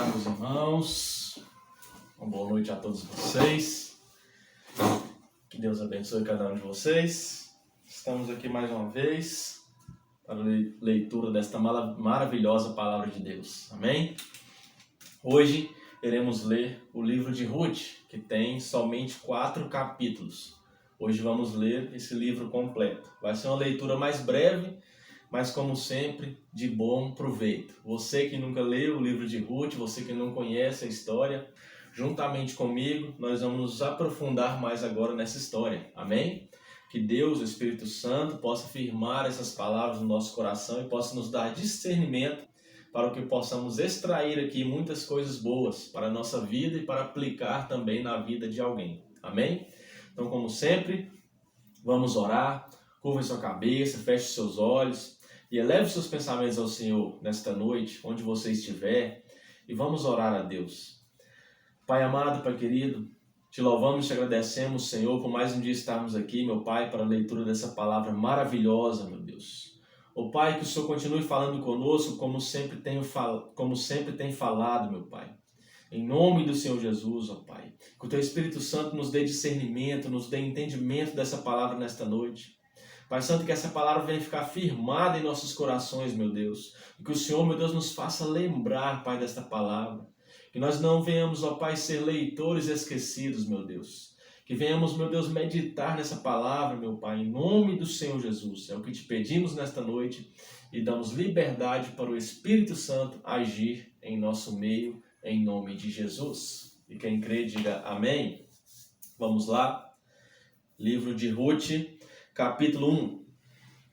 meus irmãos. Uma boa noite a todos vocês. Que Deus abençoe cada um de vocês. Estamos aqui mais uma vez para a leitura desta maravilhosa palavra de Deus. Amém? Hoje iremos ler o livro de Ruth, que tem somente 4 capítulos. Hoje vamos ler esse livro completo. Vai ser uma leitura mais breve, mas como sempre, de bom proveito. Você que nunca leu o livro de Ruth, você que não conhece a história, juntamente comigo, nós vamos nos aprofundar mais agora nessa história. Amém? Que Deus, o Espírito Santo, possa firmar essas palavras no nosso coração e possa nos dar discernimento para que possamos extrair aqui muitas coisas boas para a nossa vida e para aplicar também na vida de alguém. Amém? Então, como sempre, vamos orar. Curva sua cabeça, feche seus olhos e eleve seus pensamentos ao Senhor nesta noite, onde você estiver, e vamos orar a Deus. Pai amado, Pai querido, te louvamos e te agradecemos, Senhor, por mais um dia estarmos aqui, meu Pai, para a leitura dessa palavra maravilhosa, meu Deus. Ó Pai, que o Senhor continue falando conosco como sempre tem falado, meu Pai. Em nome do Senhor Jesus, ó Pai. Que o Teu Espírito Santo nos dê discernimento, nos dê entendimento dessa palavra nesta noite. Pai Santo, que essa palavra venha ficar firmada em nossos corações, meu Deus. E que o Senhor, meu Deus, nos faça lembrar, Pai, desta palavra. Que nós não venhamos, ó Pai, ser leitores esquecidos, meu Deus. Que venhamos, meu Deus, meditar nessa palavra, meu Pai, em nome do Senhor Jesus. É o que te pedimos nesta noite e damos liberdade para o Espírito Santo agir em nosso meio, em nome de Jesus. E quem crê, diga amém. Vamos lá. Livro de Ruth, capítulo 1.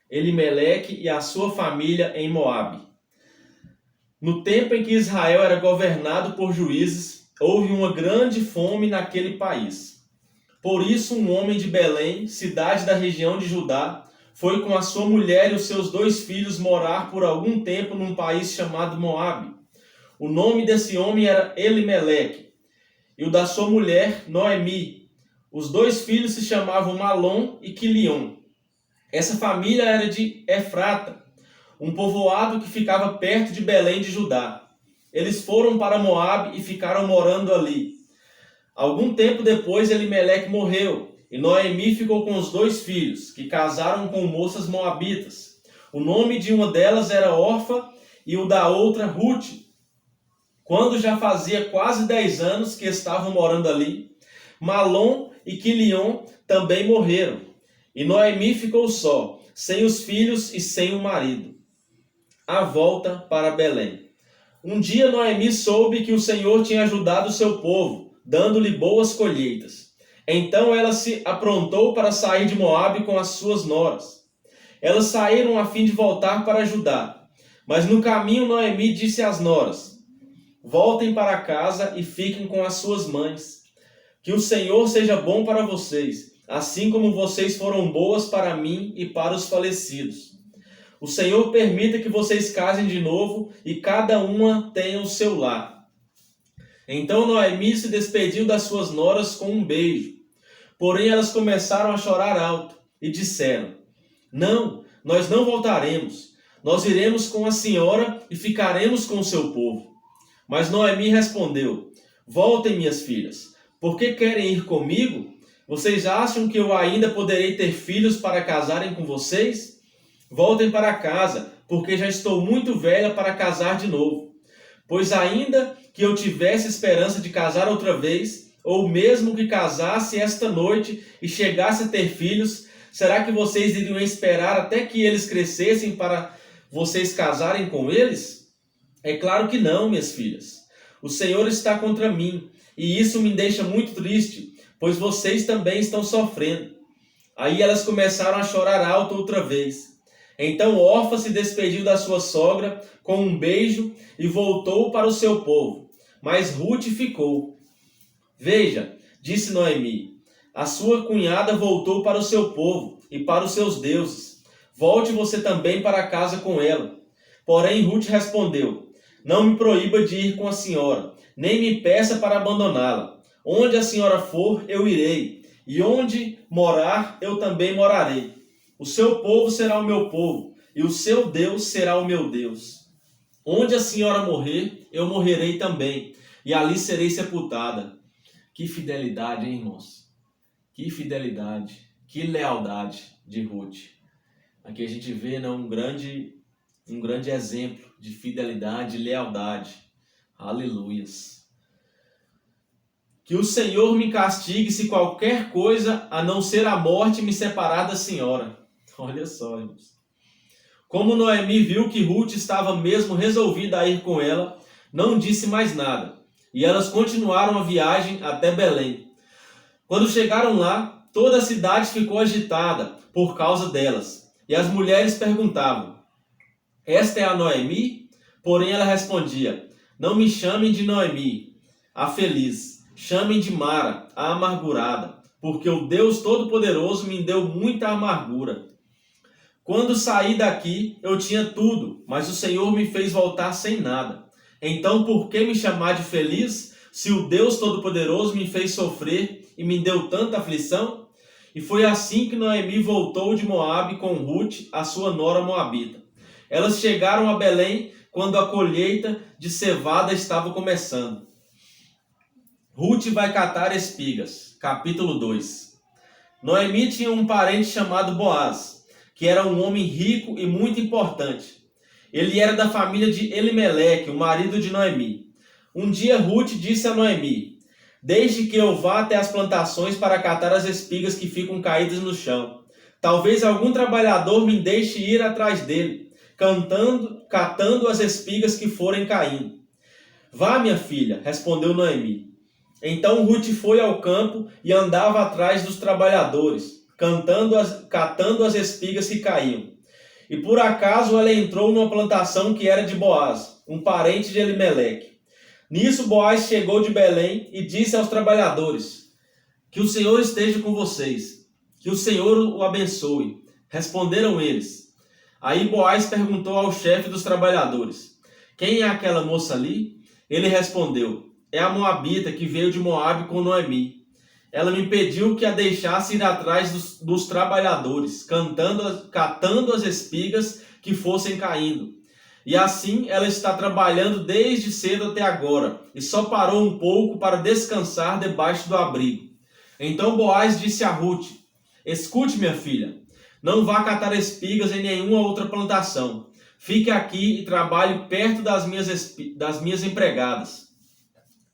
Elimeleque e a sua família em Moabe. No tempo em que Israel era governado por juízes, houve uma grande fome naquele país. Por isso, um homem de Belém, cidade da região de Judá, foi com a sua mulher e os seus 2 filhos morar por algum tempo num país chamado Moabe. O nome desse homem era Elimeleque, e o da sua mulher, Noemi. Os 2 filhos se chamavam Malom e Quilion. Essa família era de Efrata, um povoado que ficava perto de Belém de Judá. Eles foram para Moabe e ficaram morando ali. Algum tempo depois, Elimeleque morreu, e Noemi ficou com os 2 filhos, que casaram com moças moabitas. O nome de uma delas era Orfa e o da outra Ruth. Quando já fazia quase 10 anos que estavam morando ali, Malom e Quilion também morreram, e Noemi ficou só, sem os filhos e sem o marido. A volta para Belém. Um dia Noemi soube que o Senhor tinha ajudado o seu povo, dando-lhe boas colheitas. Então ela se aprontou para sair de Moabe com as suas noras. Elas saíram a fim de voltar para Judá. Mas no caminho Noemi disse às noras: voltem para casa e fiquem com as suas mães. Que o Senhor seja bom para vocês, assim como vocês foram boas para mim e para os falecidos. O Senhor permita que vocês casem de novo e cada uma tenha o seu lar. Então Noemi se despediu das suas noras com um beijo. Porém elas começaram a chorar alto e disseram: não, nós não voltaremos. Nós iremos com a senhora e ficaremos com o seu povo. Mas Noemi respondeu: voltem, minhas filhas. Por que querem ir comigo? Vocês acham que eu ainda poderei ter filhos para casarem com vocês? Voltem para casa, porque já estou muito velha para casar de novo. Pois ainda que eu tivesse esperança de casar outra vez, ou mesmo que casasse esta noite e chegasse a ter filhos, será que vocês iriam esperar até que eles crescessem para vocês casarem com eles? É claro que não, minhas filhas. O Senhor está contra mim, e isso me deixa muito triste, pois vocês também estão sofrendo. Aí elas começaram a chorar alto outra vez. Então Orfa se despediu da sua sogra com um beijo e voltou para o seu povo. Mas Ruth ficou. Veja, disse Noemi, a sua cunhada voltou para o seu povo e para os seus deuses. Volte você também para casa com ela. Porém Ruth respondeu: não me proíba de ir com a senhora, nem me peça para abandoná-la. Onde a senhora for, eu irei, e onde morar, eu também morarei. O seu povo será o meu povo, e o seu Deus será o meu Deus. Onde a senhora morrer, eu morrerei também, e ali serei sepultada. Que fidelidade, hein, irmãos? Que fidelidade, que lealdade de Ruth. Aqui a gente vê, né, um grande exemplo de fidelidade e lealdade. Aleluias. Que o Senhor me castigue se qualquer coisa a não ser a morte me separar da senhora. Olha só, irmãos. Como Noemi viu que Ruth estava mesmo resolvida a ir com ela, não disse mais nada. E elas continuaram a viagem até Belém. Quando chegaram lá, toda a cidade ficou agitada por causa delas. E as mulheres perguntavam: esta é a Noemi? Porém ela respondia: não me chamem de Noemi, a feliz. Chamem de Mara, a amargurada, porque o Deus Todo-Poderoso me deu muita amargura. Quando saí daqui, eu tinha tudo, mas o Senhor me fez voltar sem nada. Então, por que me chamar de feliz, se o Deus Todo-Poderoso me fez sofrer e me deu tanta aflição? E foi assim que Noemi voltou de Moabe com Ruth, a sua nora moabita. Elas chegaram a Belém quando a colheita de cevada estava começando. Ruth vai catar espigas. Capítulo 2. Noemi tinha um parente chamado Boaz, que era um homem rico e muito importante. Ele era da família de Elimeleque, o marido de Noemi. Um dia Ruth disse a Noemi: deixe que eu vá até as plantações para catar as espigas que ficam caídas no chão. Talvez algum trabalhador me deixe ir atrás dele, catando as espigas que forem caindo. Vá, minha filha, respondeu Noemi. Então Ruth foi ao campo e andava atrás dos trabalhadores, catando as espigas que caíam. E por acaso ela entrou numa plantação que era de Boaz, um parente de Elimeleque. Nisso Boaz chegou de Belém e disse aos trabalhadores: que o Senhor esteja com vocês, que o Senhor o abençoe. Responderam eles. Aí Boaz perguntou ao chefe dos trabalhadores: quem é aquela moça ali? Ele respondeu: é a moabita que veio de Moabe com Noemi. Ela me pediu que a deixasse ir atrás dos trabalhadores, catando as espigas que fossem caindo. E assim ela está trabalhando desde cedo até agora, e só parou um pouco para descansar debaixo do abrigo. Então Boaz disse a Ruth: escute, minha filha, não vá catar espigas em nenhuma outra plantação. Fique aqui e trabalhe perto das minhas empregadas.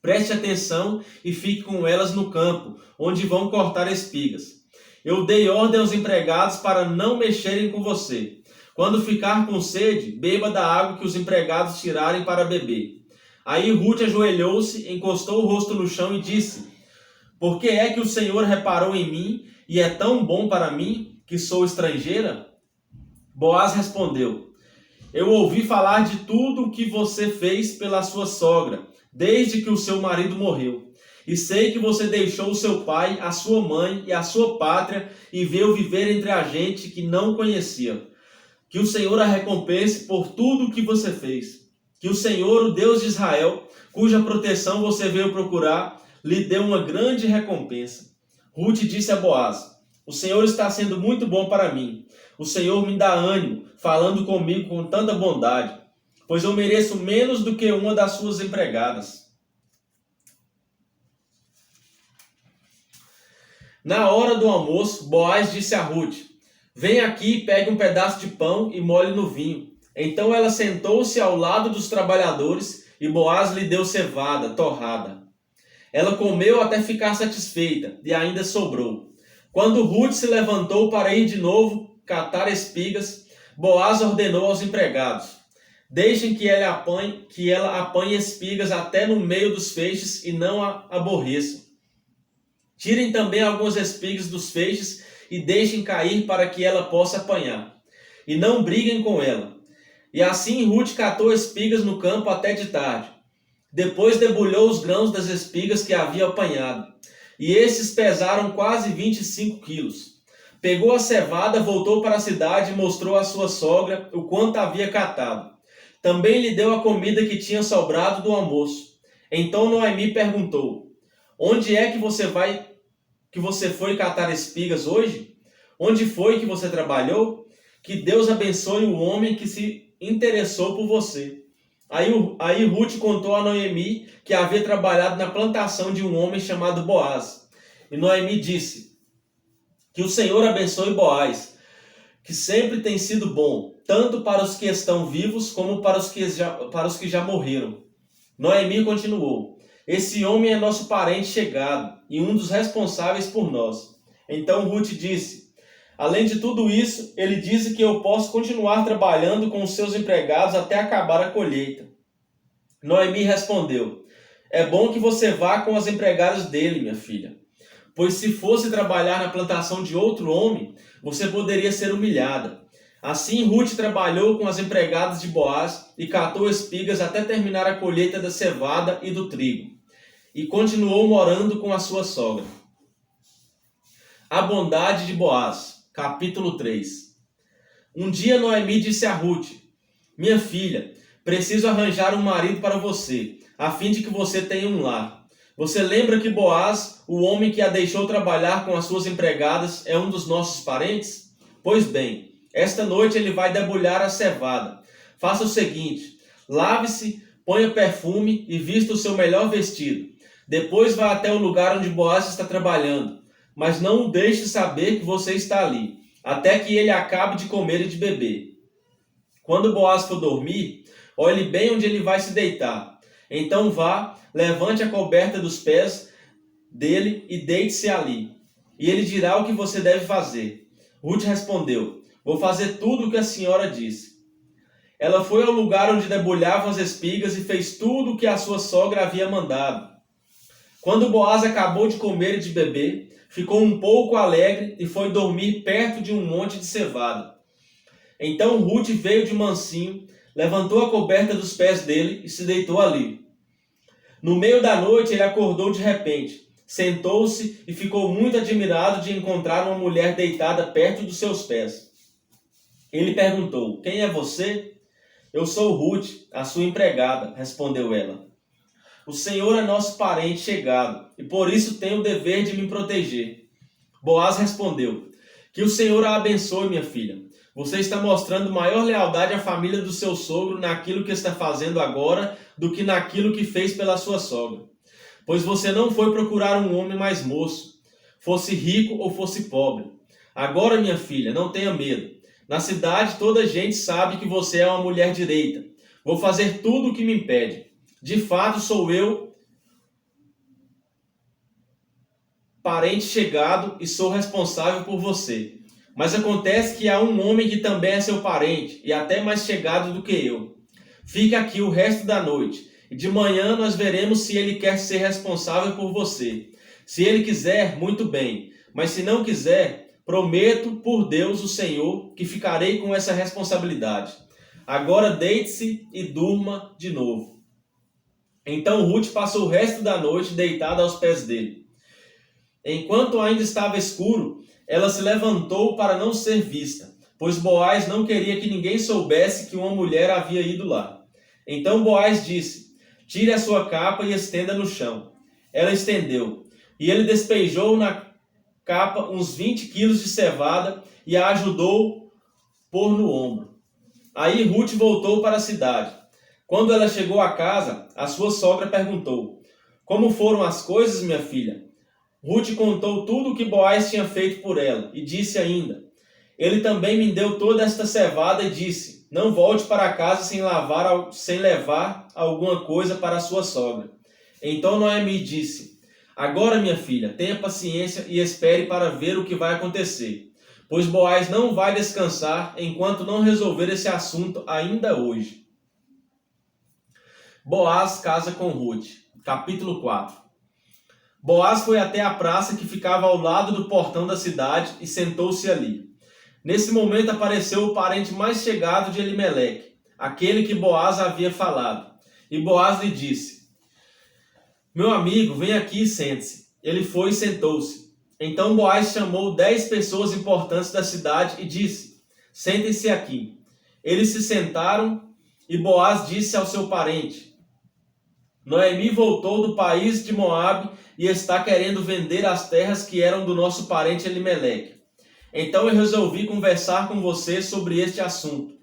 Preste atenção e fique com elas no campo, onde vão cortar espigas. Eu dei ordem aos empregados para não mexerem com você. Quando ficar com sede, beba da água que os empregados tirarem para beber. Aí Ruth ajoelhou-se, encostou o rosto no chão e disse: por que é que o Senhor reparou em mim e é tão bom para mim, que sou estrangeira? Boaz respondeu: eu ouvi falar de tudo o que você fez pela sua sogra, desde que o seu marido morreu. E sei que você deixou o seu pai, a sua mãe e a sua pátria e veio viver entre a gente que não conhecia. Que o Senhor a recompense por tudo o que você fez. Que o Senhor, o Deus de Israel, cuja proteção você veio procurar, lhe dê uma grande recompensa. Ruth disse a Boaz: o Senhor está sendo muito bom para mim. O Senhor me dá ânimo, falando comigo com tanta bondade, pois eu mereço menos do que uma das suas empregadas. Na hora do almoço, Boaz disse a Ruth: vem aqui, pegue um pedaço de pão e molhe no vinho. Então ela sentou-se ao lado dos trabalhadores e Boaz lhe deu cevada, torrada. Ela comeu até ficar satisfeita e ainda sobrou. Quando Ruth se levantou para ir de novo catar espigas, Boaz ordenou aos empregados: deixem que ela apanhe espigas até no meio dos feixes e não a aborreçam. Tirem também algumas espigas dos feixes e deixem cair para que ela possa apanhar. E não briguem com ela. E assim Ruth catou espigas no campo até de tarde. Depois debulhou os grãos das espigas que havia apanhado. E esses pesaram quase 25 quilos. Pegou a cevada, voltou para a cidade e mostrou à sua sogra o quanto havia catado. Também lhe deu a comida que tinha sobrado do almoço. Então Noemi perguntou: onde é que você foi catar espigas hoje? Onde foi que você trabalhou? Que Deus abençoe o homem que se interessou por você. Aí Ruth contou a Noemi que havia trabalhado na plantação de um homem chamado Boaz. E Noemi disse: que o Senhor abençoe Boaz, que sempre tem sido bom, tanto para os que estão vivos como para os que já morreram. Noemi continuou: esse homem é nosso parente chegado e um dos responsáveis por nós. Então Ruth disse: além de tudo isso, ele disse que eu posso continuar trabalhando com os seus empregados até acabar a colheita. Noemi respondeu: é bom que você vá com as empregadas dele, minha filha. Pois se fosse trabalhar na plantação de outro homem, você poderia ser humilhada. Assim Ruth trabalhou com as empregadas de Boaz e catou espigas até terminar a colheita da cevada e do trigo. E continuou morando com a sua sogra. A bondade de Boaz, capítulo 3. Um dia Noemi disse a Ruth: minha filha, preciso arranjar um marido para você, a fim de que você tenha um lar. Você lembra que Boaz, o homem que a deixou trabalhar com as suas empregadas, é um dos nossos parentes? Pois bem, esta noite ele vai debulhar a cevada. Faça o seguinte: lave-se, ponha perfume e vista o seu melhor vestido. Depois vá até o lugar onde Boaz está trabalhando, mas não o deixe saber que você está ali, até que ele acabe de comer e de beber. Quando Boaz for dormir, olhe bem onde ele vai se deitar. Então vá, levante a coberta dos pés dele e deite-se ali. E ele dirá o que você deve fazer. Ruth respondeu: vou fazer tudo o que a senhora disse. Ela foi ao lugar onde debulhavam as espigas e fez tudo o que a sua sogra havia mandado. Quando Boaz acabou de comer e de beber, ficou um pouco alegre e foi dormir perto de um monte de cevada. Então Ruth veio de mansinho, levantou a coberta dos pés dele e se deitou ali. No meio da noite ele acordou de repente, sentou-se e ficou muito admirado de encontrar uma mulher deitada perto dos seus pés. Ele perguntou: quem é você? Eu sou Ruth, a sua empregada, respondeu ela. O Senhor é nosso parente chegado e por isso tem o dever de me proteger. Boaz respondeu: que o Senhor a abençoe, minha filha. Você está mostrando maior lealdade à família do seu sogro naquilo que está fazendo agora do que naquilo que fez pela sua sogra. Pois você não foi procurar um homem mais moço, fosse rico ou fosse pobre. Agora, minha filha, não tenha medo. Na cidade toda a gente sabe que você é uma mulher direita. Vou fazer tudo o que me impede. De fato, sou eu, parente chegado, e sou responsável por você. Mas acontece que há um homem que também é seu parente, e até mais chegado do que eu. Fique aqui o resto da noite, e de manhã nós veremos se ele quer ser responsável por você. Se ele quiser, muito bem, mas se não quiser, prometo por Deus o Senhor que ficarei com essa responsabilidade. Agora deite-se e durma de novo. Então Ruth passou o resto da noite deitada aos pés dele. Enquanto ainda estava escuro, ela se levantou para não ser vista, pois Boaz não queria que ninguém soubesse que uma mulher havia ido lá. Então Boaz disse: tire a sua capa e estenda no chão. Ela estendeu, e ele despejou na capa uns 20 quilos de cevada e a ajudou a pôr no ombro. Aí Ruth voltou para a cidade. Quando ela chegou a casa, a sua sogra perguntou: como foram as coisas, minha filha? Ruth contou tudo o que Boaz tinha feito por ela e disse ainda: ele também me deu toda esta cevada e disse: não volte para casa sem levar alguma coisa para a sua sogra. Então Noemi disse: agora, minha filha, tenha paciência e espere para ver o que vai acontecer, pois Boaz não vai descansar enquanto não resolver esse assunto ainda hoje. Boaz casa com Ruth. Capítulo 4. Boaz foi até a praça que ficava ao lado do portão da cidade e sentou-se ali. Nesse momento apareceu o parente mais chegado de Elimeleque, aquele que Boaz havia falado. E Boaz lhe disse: meu amigo, vem aqui e sente-se. Ele foi e sentou-se. Então Boaz chamou 10 pessoas importantes da cidade e disse: sentem-se aqui. Eles se sentaram e Boaz disse ao seu parente: Noemi voltou do país de Moabe e está querendo vender as terras que eram do nosso parente Elimeleque. Então eu resolvi conversar com você sobre este assunto.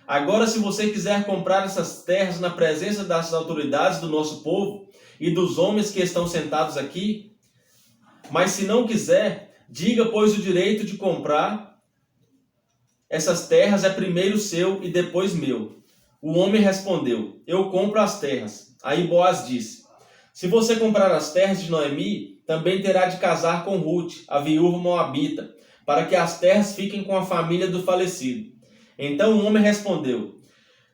Agora, se você quiser comprar essas terras na presença das autoridades do nosso povo e dos homens que estão sentados aqui, mas se não quiser, diga, pois o direito de comprar essas terras é primeiro seu e depois meu. O homem respondeu, eu compro as terras. Aí Boaz disse, se você comprar as terras de Noemi, também terá de casar com Ruth, a viúva moabita, para que as terras fiquem com a família do falecido. Então o homem respondeu,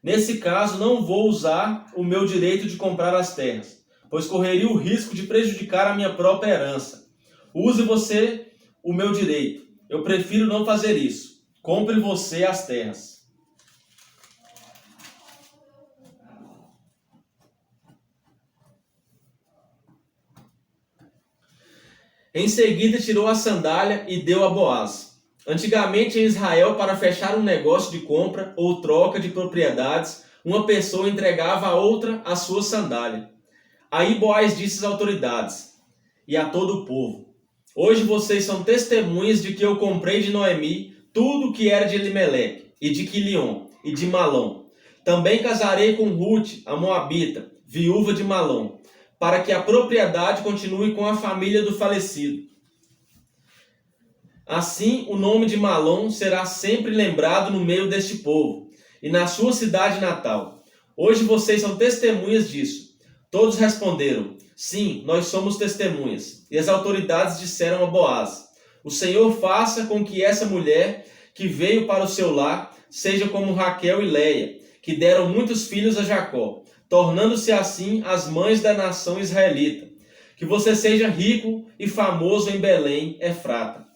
nesse caso não vou usar o meu direito de comprar as terras, pois correria o risco de prejudicar a minha própria herança. Use você o meu direito. Eu prefiro não fazer isso. Compre você as terras. Em seguida tirou a sandália e deu a Boaz. Antigamente em Israel, para fechar um negócio de compra ou troca de propriedades, uma pessoa entregava a outra a sua sandália. Aí Boaz disse às autoridades e a todo o povo, hoje vocês são testemunhas de que eu comprei de Noemi tudo o que era de Elimeleque, e de Quilion, e de Malom. Também casarei com Ruth, a moabita, viúva de Malom, para que a propriedade continue com a família do falecido. Assim, o nome de Malom será sempre lembrado no meio deste povo, e na sua cidade natal. Hoje vocês são testemunhas disso. Todos responderam, sim, nós somos testemunhas. E as autoridades disseram a Boaz, o Senhor faça com que essa mulher que veio para o seu lar seja como Raquel e Leia, que deram muitos filhos a Jacó, tornando-se assim as mães da nação israelita. Que você seja rico e famoso em Belém, Efrata.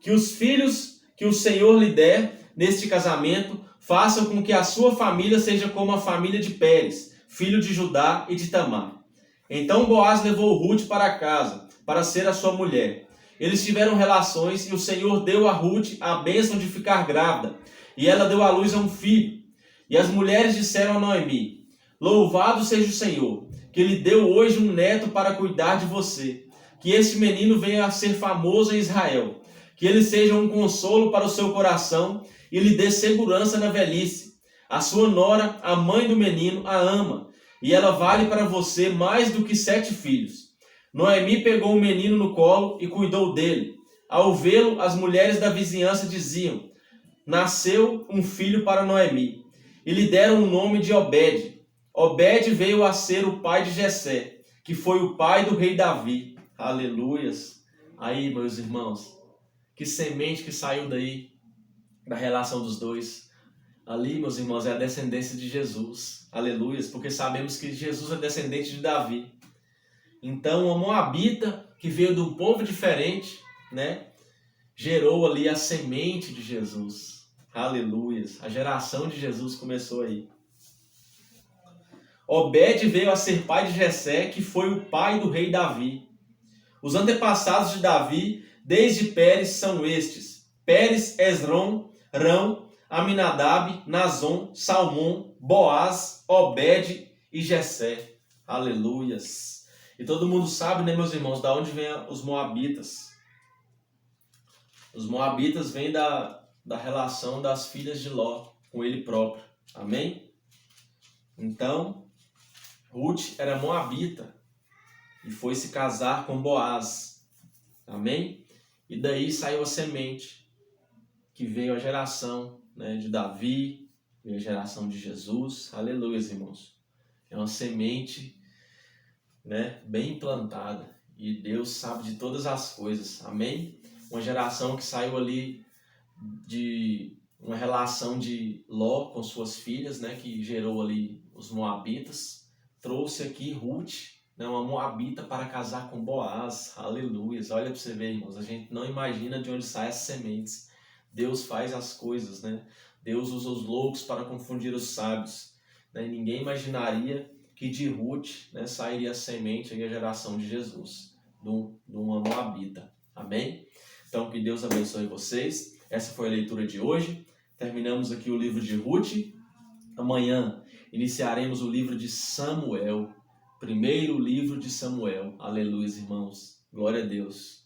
Que os filhos que o Senhor lhe der neste casamento façam com que a sua família seja como a família de Pérez, filho de Judá e de Tamar. Então Boaz levou Ruth para casa, para ser a sua mulher. Eles tiveram relações e o Senhor deu a Ruth a bênção de ficar grávida, e ela deu à luz a um filho. E as mulheres disseram a Noemi, louvado seja o Senhor, que lhe deu hoje um neto para cuidar de você. Que este menino venha a ser famoso em Israel. Que ele seja um consolo para o seu coração e lhe dê segurança na velhice. A sua nora, a mãe do menino, a ama, e ela vale para você mais do que 7 filhos. Noemi pegou o menino no colo e cuidou dele. Ao vê-lo, as mulheres da vizinhança diziam, nasceu um filho para Noemi. E lhe deram o nome de Obed. Obed veio a ser o pai de Jessé, que foi o pai do rei Davi. Aleluias. Aí, meus irmãos, que semente que saiu daí, da relação dos dois. Ali, meus irmãos, é a descendência de Jesus. Aleluias, porque sabemos que Jesus é descendente de Davi. Então, uma moabita que veio de um povo diferente, né, gerou ali a semente de Jesus. Aleluias. A geração de Jesus começou aí. Obed veio a ser pai de Jessé, que foi o pai do rei Davi. Os antepassados de Davi, desde Pérez, são estes. Pérez, Esrom, Rão, Aminadab, Nazon, Salmão, Boaz, Obed e Jessé. Aleluias. E todo mundo sabe, né, meus irmãos, da onde vêm os moabitas. Os moabitas vêm da relação das filhas de Ló com ele próprio. Amém? Então, Ruth era moabita e foi se casar com Boaz. Amém? E daí saiu a semente, que veio a geração, né, de Davi, veio a geração de Jesus. Aleluia, irmãos. É uma semente, né, bem implantada. E Deus sabe de todas as coisas. Amém? Uma geração que saiu ali de uma relação de Ló com suas filhas, né, que gerou ali os moabitas. Trouxe aqui Ruth, né, uma moabita, para casar com Boaz. Aleluia. Olha para você ver, irmãos. A gente não imagina de onde saem essas sementes. Deus faz as coisas, né? Deus usa os loucos para confundir os sábios. Né? E ninguém imaginaria que de Ruth, né, sairia a semente e a geração de Jesus, de uma moabita. Amém? Então, que Deus abençoe vocês. Essa foi a leitura de hoje. Terminamos aqui o livro de Ruth. Amanhã iniciaremos o livro de Samuel. Primeiro livro de Samuel. Aleluia, irmãos. Glória a Deus.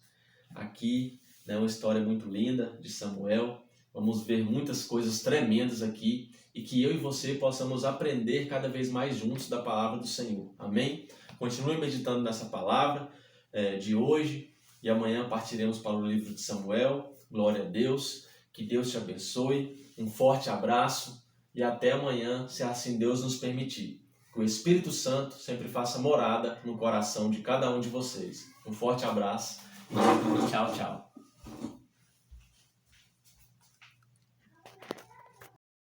Aqui, né, uma história muito linda de Samuel. Vamos ver muitas coisas tremendas aqui. e que eu e você possamos aprender cada vez mais juntos da palavra do Senhor. Amém? Continue meditando nessa palavra de hoje e amanhã partiremos para o livro de Samuel. Glória a Deus, que Deus te abençoe, um forte abraço e até amanhã, se assim Deus nos permitir. Que o Espírito Santo sempre faça morada no coração de cada um de vocês. Um forte abraço e tchau, tchau.